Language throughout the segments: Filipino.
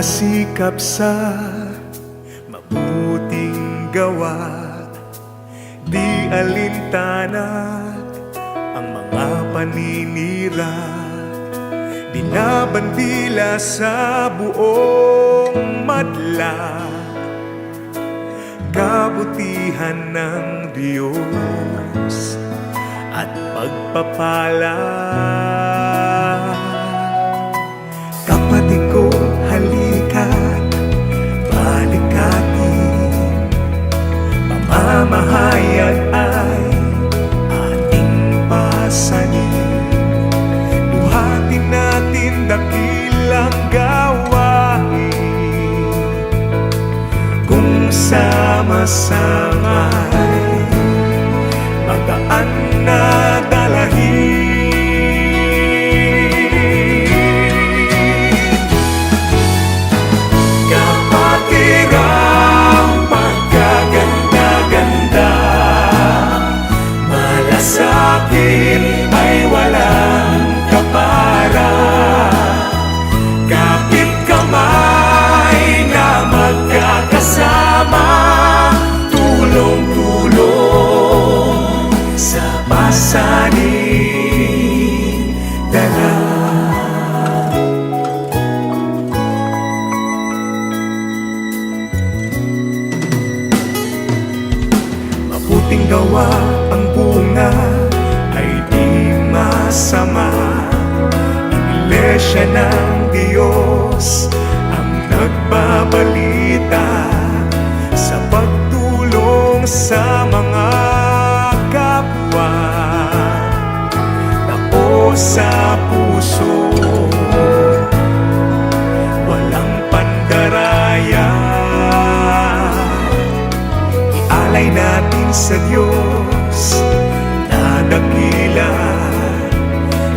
nagsisikap sa mabuting gawa, di alintanag ang mga paninira, binabandila sa buong madla, kabutihan ng Diyos at pagpapala. Kapatid ko, halika't balikatin, pamamahayag ay ating pasanin. Buhatin natin dakilang gawain, kung sama-sama'y magaan na dalahin. Kapatirang pagkaganda-ganda, malasakit ay walang kapara. Kapit kamay na magkakasama, tulong-tulong sa pasaning dala. Mabuting gawa ang bunga ay di masama. Iglesia ng Diyos ang nagbabalita sa pagtulong sa mga kapwa. Tapos sa puso, walang pandaraya. Ialay natin sa Diyos na dakila,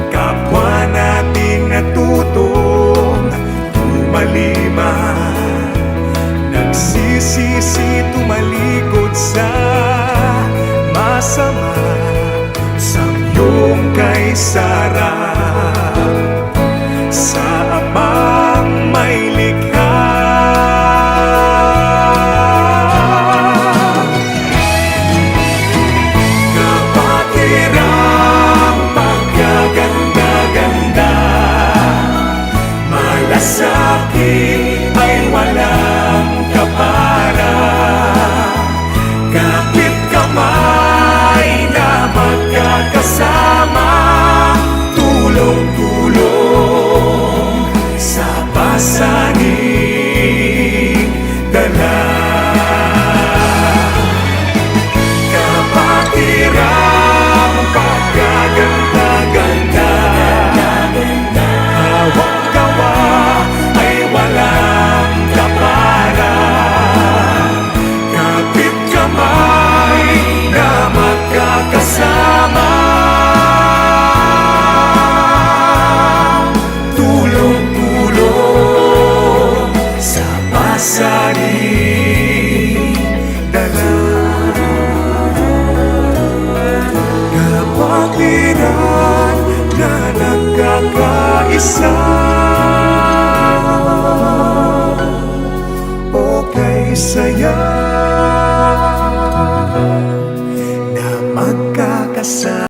kapwa natin natutong tumalima, nagsisisi tumalikod sa masama, samyong kay Sara sa Amang may likha. Kapatirang pagkaganda-ganda, malasakit ay walang kapara. Kapit kamay na magkakasama, tulong-tulong sa pasaning dala. Kapatirang pagkaganda-ganda, hawak gawa ay walang kapara. Kapit kamay na magkakasama, tulong-tulong sa pasaning dala. Kapatiran na nagkakaisa, okay saya na magkakasama.